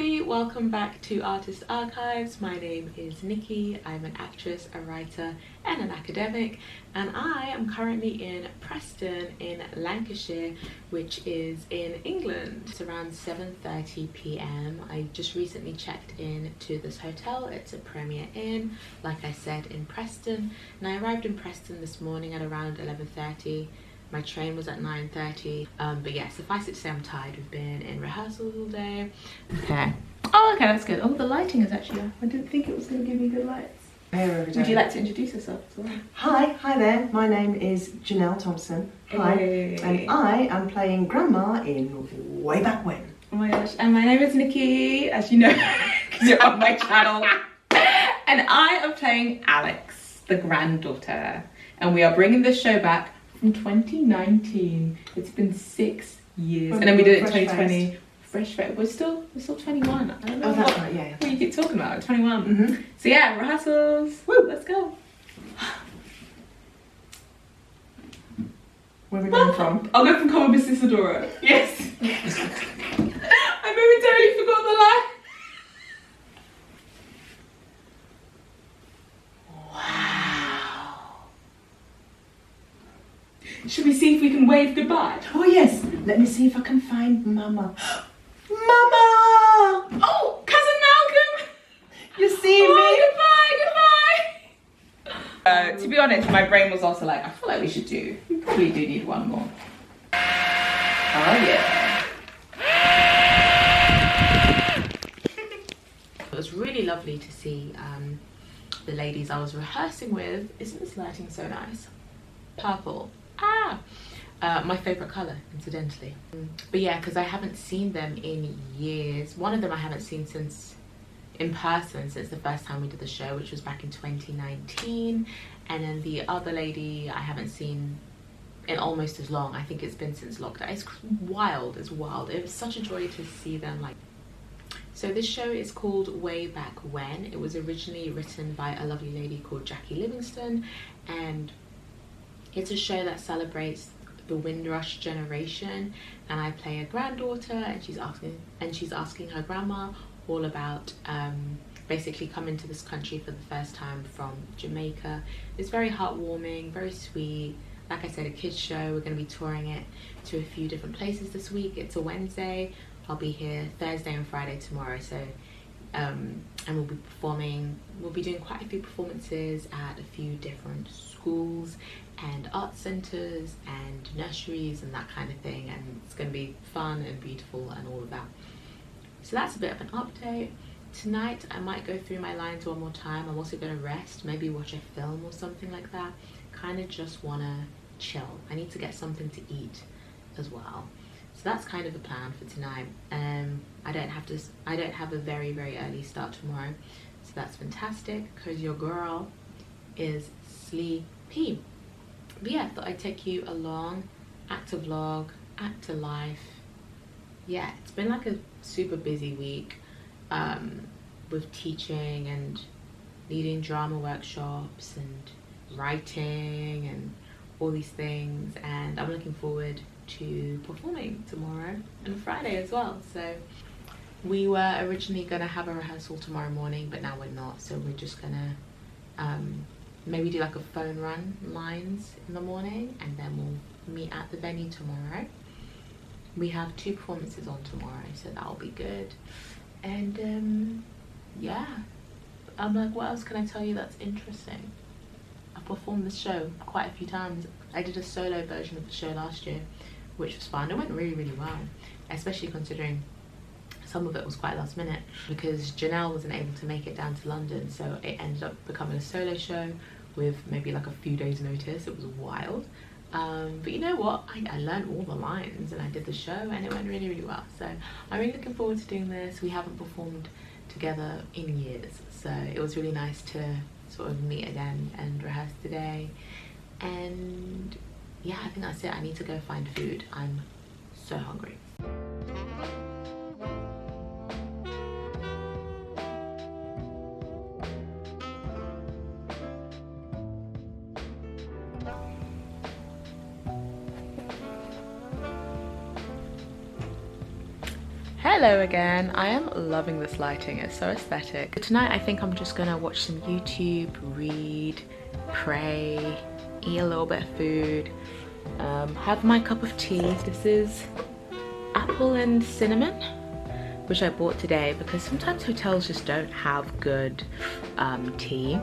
everybody, welcome back to Artist Archives. My name is Nikki. I'm an actress, a writer and an academic, and I am currently in Preston in Lancashire, which is in England. It's around 7:30 p.m. I just recently checked in to this hotel. It's a Premier Inn, like I said, in Preston, and I arrived in Preston this morning at around 11:30. My train was at 9:30, but yeah, suffice it to say I'm tired. We've been in rehearsals all day. Okay. Oh, okay, that's good. Oh, the lighting is actually off. I didn't think it was going to give me good lights. Would you like to introduce yourself as well? Hi there. My name is Janelle Thompson. Hi. Hey. And I am playing Grandma in Way Back When. Oh my gosh. And my name is Nikki, as you know, because you're on my channel. And I am playing Alex, the granddaughter. And we are bringing this show back from 2019. It's been 6 years. And then we did it in 2020. Fresh face. We're still 21. I don't know. Oh, that's right, yeah. What you keep talking about? 21. Mm-hmm. So yeah, rehearsals. Woo, let's go. Where are we going from? I'll go from Common Business Adora. Yes. I momentarily forgot the line. Wow. Should we see if we can wave goodbye? Oh yes. Let me see if I can find Mama. Mama! Oh, Cousin Malcolm! You see me? Goodbye! To be honest, my brain was also like, I feel like we probably do need one more. Oh yeah. It was really lovely to see the ladies I was rehearsing with. Isn't this lighting so nice? Purple. My favourite colour, incidentally. But yeah, because I haven't seen them in years. One of them I haven't seen in person since the first time we did the show, which was back in 2019. And then the other lady I haven't seen in almost as long. I think it's been since lockdown. It's wild, it's wild. It was such a joy to see them. So this show is called Way Back When. It was originally written by a lovely lady called Jackie Livingston, and it's a show that celebrates the Windrush generation, and I play a granddaughter, and she's asking her grandma all about basically coming to this country for the first time from Jamaica. It's very heartwarming, very sweet. Like I said, a kids show. We're going to be touring it to a few different places this week. It's a Wednesday. I'll be here Thursday and Friday tomorrow, so and we'll be doing quite a few performances at a few different schools and art centres and nurseries and that kind of thing, and it's going to be fun and beautiful and all of that. So that's a bit of an update. Tonight I might go through my lines one more time. I'm also going to rest, maybe watch a film or something like that. Kind of just want to chill. I need to get something to eat as well. So that's kind of the plan for tonight. I don't have a very early start tomorrow, so that's fantastic because your girl is sleepy. But yeah, I thought I'd take you along, act a vlog, act a life. Yeah, it's been like a super busy week with teaching and leading drama workshops and writing and all these things, and I'm looking forward to performing tomorrow and Friday as well. So we were originally going to have a rehearsal tomorrow morning, but now we're not, so we're just gonna maybe do like a phone run lines in the morning, and then we'll meet at the venue tomorrow. We have 2 performances on tomorrow, so that'll be good. And yeah, I'm like, what else can I tell you that's interesting? I've performed this show quite a few times. I did a solo version of the show last year, which was fun. It went really well, especially considering some of it was quite last minute because Janelle wasn't able to make it down to London, so it ended up becoming a solo show with maybe like a few days notice. It was wild, but you know what, I learned all the lines and I did the show and it went really well. So I'm really looking forward to doing this. We haven't performed together in years, so it was really nice to sort of meet again and rehearse today. And yeah, I think that's it. I need to go find food. I'm so hungry. Hello again. I am loving this lighting, it's so aesthetic. Tonight I think I'm just gonna watch some YouTube, read, pray, eat a little bit of food, have my cup of tea. This is apple and cinnamon, which I bought today because sometimes hotels just don't have good tea,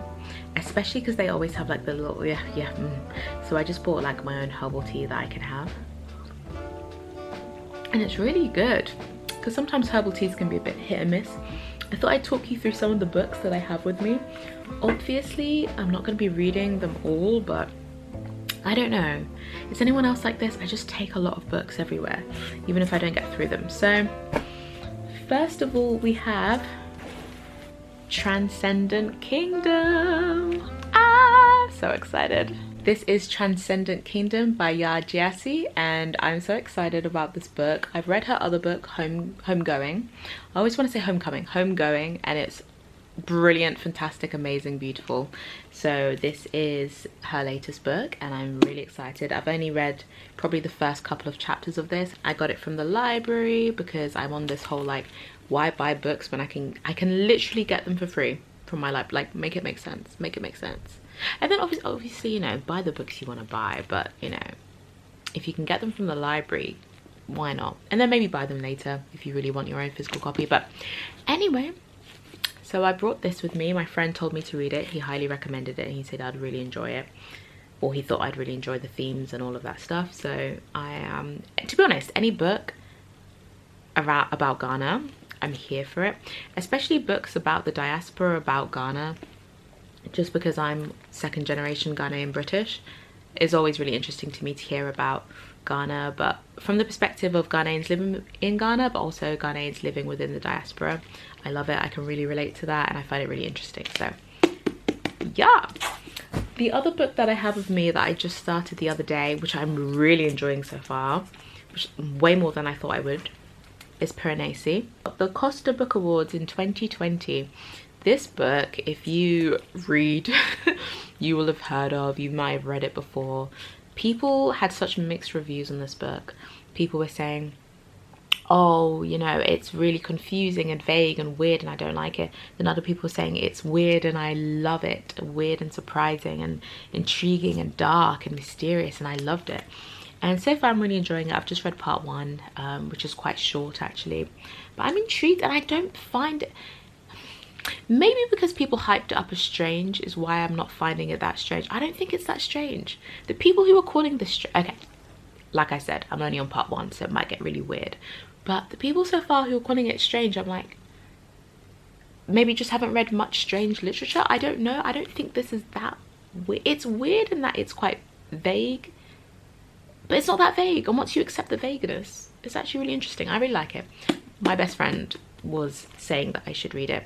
especially because they always have like the little so I just bought like my own herbal tea that I can have, and it's really good because sometimes herbal teas can be a bit hit and miss. I thought I'd talk you through some of the books that I have with me. Obviously I'm not going to be reading them all, but I don't know, is anyone else like this? I just take a lot of books everywhere even if I don't get through them. So first of all we have Transcendent Kingdom. So excited. This is Transcendent Kingdom by Ya Gyasi, and I'm so excited about this book. I've read her other book, Homegoing. I always want to say Homecoming, Homegoing, and it's brilliant, fantastic, amazing, beautiful. So this is her latest book and I'm really excited. I've only read probably the first couple of chapters of this. I got it from the library because I'm on this whole like, why buy books when I can literally get them for free from my library. Like, make it make sense, make it make sense. And then obviously, you know, buy the books you want to buy, but you know, if you can get them from the library, why not? And then maybe buy them later if you really want your own physical copy. But anyway, so I brought this with me. My friend told me to read it. He highly recommended it and he said I'd really enjoy it, or he thought I'd really enjoy the themes and all of that stuff. So I am, to be honest, any book about Ghana, I'm here for it, especially books about the diaspora, about Ghana. Just because I'm second generation Ghanaian British, is always really interesting to me to hear about Ghana, but from the perspective of Ghanaians living in Ghana, but also Ghanaians living within the diaspora. I love it. I can really relate to that and I find it really interesting. So yeah, the other book that I have with me that I just started the other day, which I'm really enjoying so far, which way more than I thought I would, is Piranesi. The Costa Book Awards in 2020. This book, if you read, you will have heard of, you might have read it before. People had such mixed reviews on this book. People were saying, oh, you know, it's really confusing and vague and weird and I don't like it. Then other people were saying it's weird and I love it. Weird and surprising and intriguing and dark and mysterious, and I loved it. And so far I'm really enjoying it. I've just read part 1, which is quite short actually. But I'm intrigued and I don't find it, maybe because people hyped it up as strange is why I'm not finding it that strange. I don't think it's that strange. The people who are calling this okay, like I said, I'm only on part 1, so it might get really weird. But the people so far who are calling it strange, I'm like, maybe just haven't read much strange literature. I don't know. I don't think this is that weird. It's weird in that it's quite vague, but it's not that vague. And once you accept the vagueness, it's actually really interesting. I really like it. My best friend was saying that I should read it.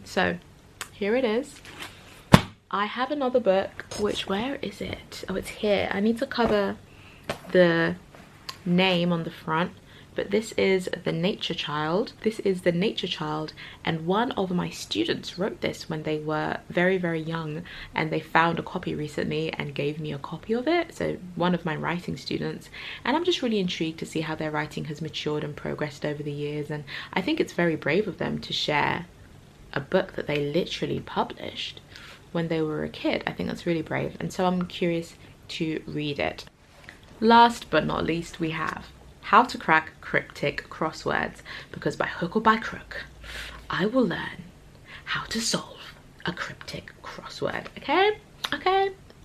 So here it is. I have another book, which, where is it? Oh, it's here. I need to cover the name on the front, but this is The Nature Child. This is The Nature Child, and one of my students wrote this when they were very, very young, and they found a copy recently and gave me a copy of it. So one of my writing students, and I'm just really intrigued to see how their writing has matured and progressed over the years. And I think it's very brave of them to share a book that they literally published when they were a kid. I think that's really brave, and so I'm curious to read it. Last but not least, we have How to Crack Cryptic Crosswords, because by hook or by crook, I will learn how to solve a cryptic crossword. Okay?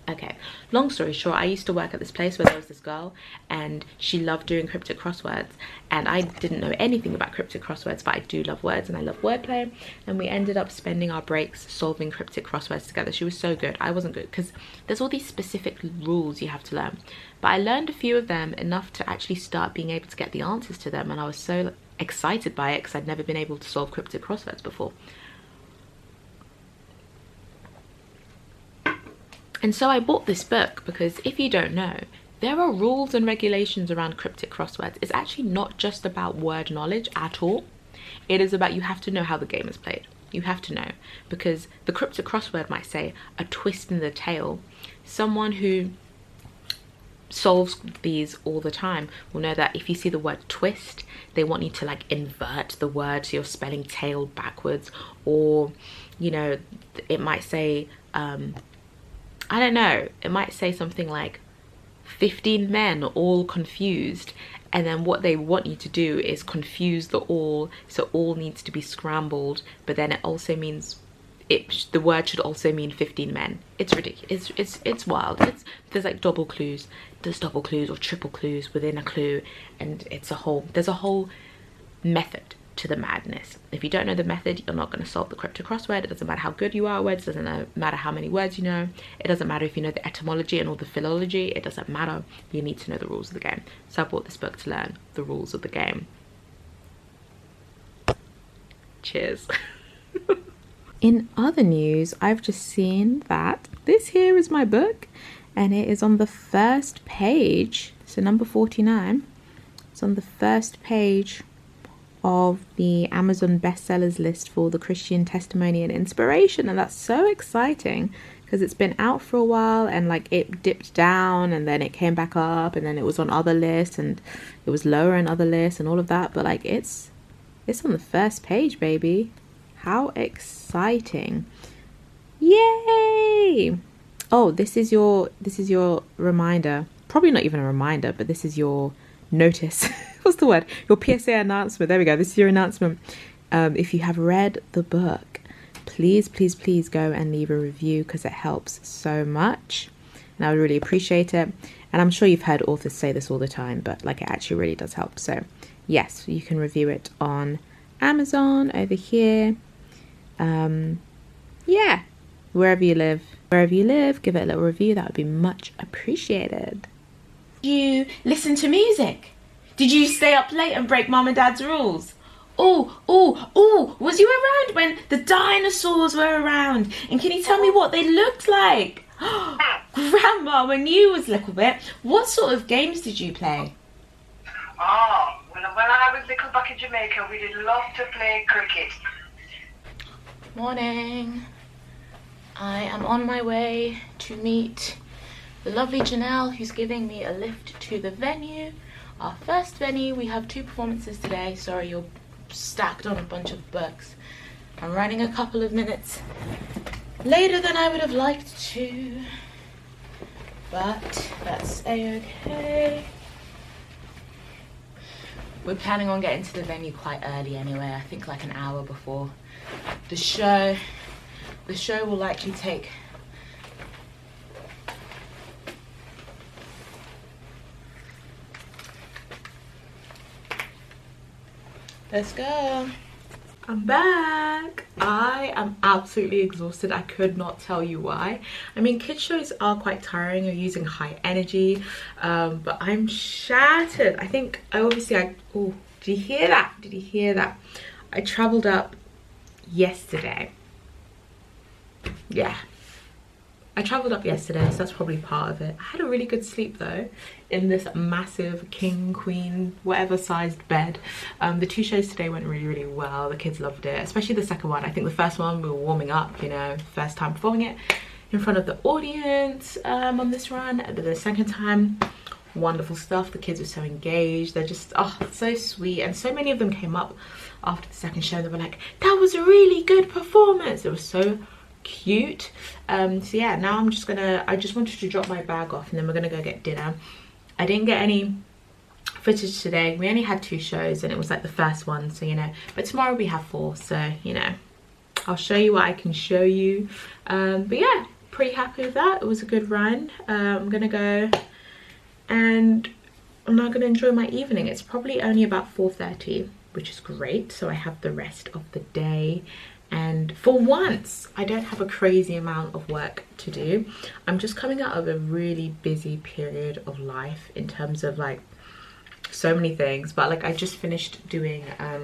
Okay. Long story short, I used to work at this place where there was this girl and she loved doing cryptic crosswords, and I didn't know anything about cryptic crosswords, but I do love words and I love wordplay, and we ended up spending our breaks solving cryptic crosswords together. She was so good. I wasn't good because there's all these specific rules you have to learn, but I learned a few of them, enough to actually start being able to get the answers to them, and I was so excited by it because I'd never been able to solve cryptic crosswords before. And so I bought this book because, if you don't know, there are rules and regulations around cryptic crosswords. It's actually not just about word knowledge at all. It is about, you have to know how the game is played. You have to know, because the cryptic crossword might say a twist in the tail. Someone who solves these all the time will know that if you see the word twist, they want you to like invert the word, so you're spelling tail backwards, or you know, it might say I don't know, it might say something like 15 men all confused, and then what they want you to do is confuse the all, so all needs to be scrambled, but then it also means the word should also mean 15 men. It's ridiculous. It's wild. There's like double clues. There's double clues or triple clues within a clue, and there's a whole method to the madness. If you don't know the method, you're not going to solve the cryptic crossword. It doesn't matter how good you are at words. It doesn't matter how many words you know. It doesn't matter if you know the etymology and all the philology. It doesn't matter. You need to know the rules of the game. So I bought this book to learn the rules of the game. Cheers. In other news, I've just seen that this here is my book, and it is on the first page, so number 49. It's on the first page of the Amazon bestsellers list for the Christian testimony and inspiration, and that's so exciting because it's been out for a while, and like it dipped down and then it came back up, and then it was on other lists and it was lower in other lists and all of that, but like it's on the first page, baby. How exciting. Yay! Oh, this is your reminder. Probably not even a reminder, but this is your notice. What's the word? Your PSA announcement. There we go. This is your announcement. If you have read the book, please go and leave a review, because it helps so much. And I would really appreciate it. And I'm sure you've heard authors say this all the time, but like it actually really does help. So yes, you can review it on Amazon over here. Yeah, wherever you live, give it a little review. That would be much appreciated. Did you listen to music? Did you stay up late and break mom and dad's rules? Oh, was you around when the dinosaurs were around? And can you tell me what they looked like? Grandma, when you was little bit, what sort of games did you play? Oh, when I was little back in Jamaica, we did love to play cricket. Morning. I am on my way to meet the lovely Janelle, who's giving me a lift to the venue. Our first venue. We have 2 performances today. Sorry, you're stacked on a bunch of books. I'm running a couple of minutes later than I would have liked to, but that's a-okay. We're planning on getting to the venue quite early anyway. I think like an hour before the show. The show will likely take Let's go. I'm back. I am absolutely exhausted. I could not tell you why. I mean, kids shows are quite tiring. You're using high energy, but I'm shattered. I think oh, did you hear that? Did you hear that? I traveled up yesterday. Yeah, I traveled up yesterday, so that's probably part of it. I had a really good sleep though, in this massive king, queen, whatever sized bed. The 2 shows today went really well. The kids loved it, especially the second one. I think the first one we were warming up, you know, first time performing it in front of the audience on this run. But the second time, wonderful stuff. The kids were so engaged. They're just so sweet, and so many of them came up after the second show. They were like, that was a really good performance. It was so cute. So yeah, now I just wanted to drop my bag off, and then we're gonna go get dinner. I didn't get any footage today. We only had 2 shows, and it was like the first one, so you know, but tomorrow we have 4, so you know, I'll show you what I can show you. But yeah, pretty happy with that. It was a good run. I'm gonna go and I'm now gonna enjoy my evening. It's probably only about 4:30, which is great, so I have the rest of the day. And for once, I don't have a crazy amount of work to do. I'm just coming out of a really busy period of life in terms of like so many things. But like I just finished doing a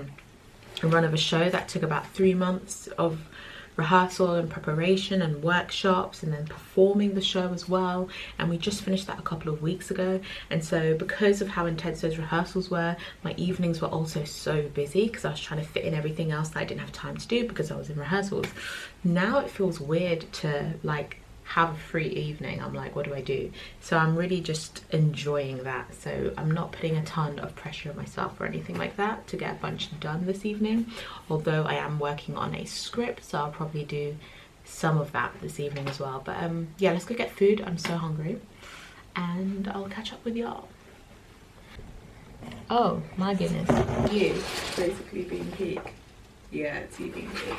run of a show that took about 3 months of rehearsal and preparation and workshops, and then performing the show as well, and we just finished that a couple of weeks ago. And so because of how intense those rehearsals were, my evenings were also so busy because I was trying to fit in everything else that I didn't have time to do because I was in rehearsals. Now it feels weird to like have a free evening, I'm like, what do I do? So I'm really just enjoying that. So I'm not putting a ton of pressure on myself or anything like that to get a bunch done this evening, although I am working on a script, so I'll probably do some of that this evening as well. But yeah, let's go get food. I'm so hungry, and I'll catch up with y'all. Oh my goodness, you basically being peak. Yeah, it's you being peak.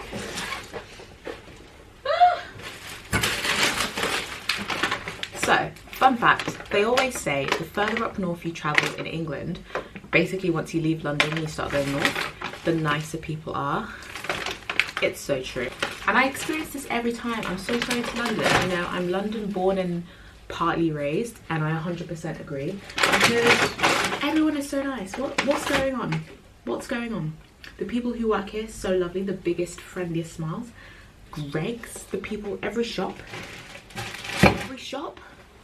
So, fun fact, they always say the further up north you travel in England, basically once you leave London and you start going north, the nicer people are. It's so true. And I experience this every time. I'm so sorry to London. You know, I'm London born and partly raised, and I 100% agree. Because everyone is so nice. What's going on? What's going on? The people who work here, so lovely. The biggest, friendliest smiles. Greg's, the people, every shop.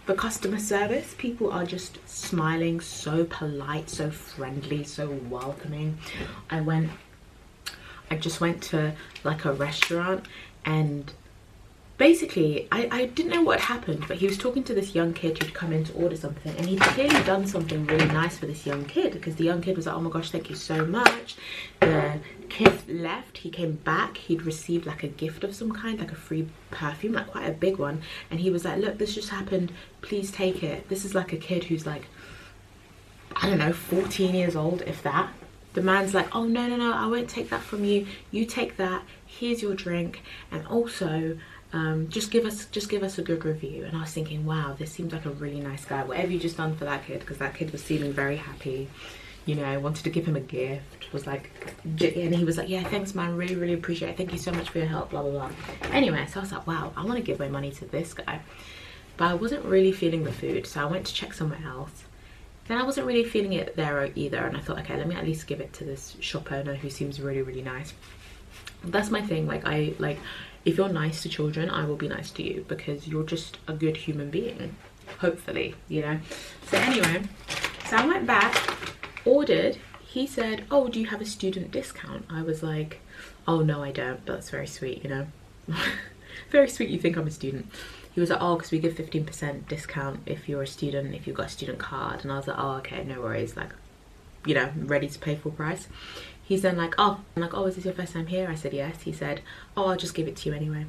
The customer service, people are just smiling, so polite, so friendly, so welcoming. I just went to like a restaurant, and basically I didn't know what happened, but he was talking to this young kid who'd come in to order something, and he'd clearly done something really nice for this young kid, because the young kid was like, oh my gosh, thank you so much. The kid left, he came back, he'd received like a gift of some kind, like a free perfume, like quite a big one, and he was like, look, this just happened, please take it. This is like a kid who's like, I don't know, 14 years old, if that. The man's like, oh no, I won't take that from you, you take that, here's your drink, and also just give us a good review. And I was thinking, wow, this seems like a really nice guy. Whatever you just done for that kid, because that kid was seeming very happy, you know. I wanted to give him a gift, was like, and he was like, yeah, thanks man, really appreciate it, thank you so much for your help, blah blah blah. Anyway, so I was like, wow, I want to give my money to this guy, but I wasn't really feeling the food, so I went to check somewhere else. Then I wasn't really feeling it there either, and I thought, okay, let me at least give it to this shop owner who seems really nice. That's my thing, like if you're nice to children, I will be nice to you, because you're just a good human being, hopefully, you know. So anyway, so I went back, ordered. He said, oh, do you have a student discount? I was like, oh no, I don't, but that's very sweet, you know. Very sweet, you think I'm a student. He was like, oh, because we give 15% discount if you're a student, if you've got a student card. And I was like, oh, okay, no worries, like, you know, ready to pay full price. He's then like, oh, I'm like, oh, is this your first time here? I said yes. He said, oh, I'll just give it to you anyway.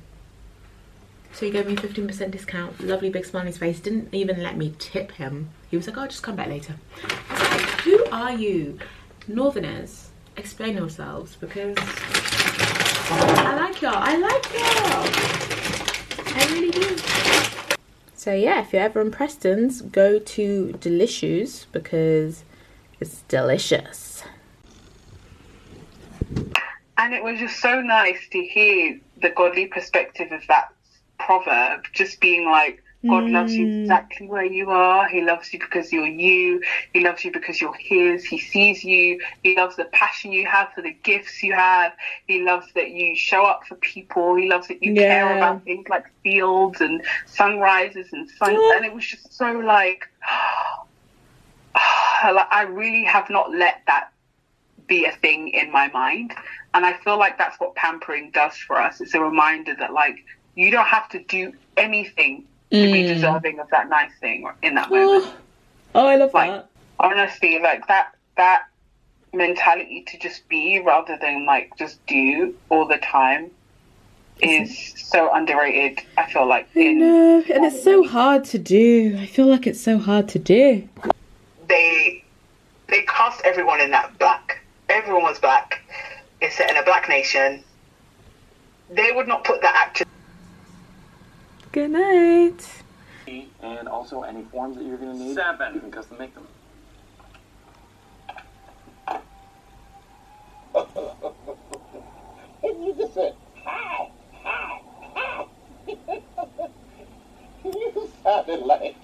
So he gave me 15% discount, lovely big smile on his face, didn't even let me tip him. He was like, oh, just come back later. I was like, who are you? Northerners, explain yourselves, because I like y'all. I really do. So yeah, if you're ever in Preston's, go to Delicious, because it's delicious. And it was just so nice to hear the godly perspective of that proverb, just being like, God loves you exactly where you are. He loves you because you're you. He loves you because you're his. He sees you. He loves the passion you have for the gifts you have. He loves that you show up for people. He loves that you care about things like fields and sunrises and sun. And it was just so like I really have not let that be a thing in my mind. And I feel like that's what pampering does for us. It's a reminder that, like, you don't have to do anything to be deserving of that nice thing in that moment. Oh, I love like, that. Honestly, like that mentality to just be rather than like just do all the time is so underrated, I feel like. I know, and it's so hard to do. I feel like it's so hard to do. They cast everyone in that black. Everyone was black. It's set in a black nation. They would not put that actor. Good night. And also any forms that you're going to need. 7. You can custom make them. You just said, how? You sounded like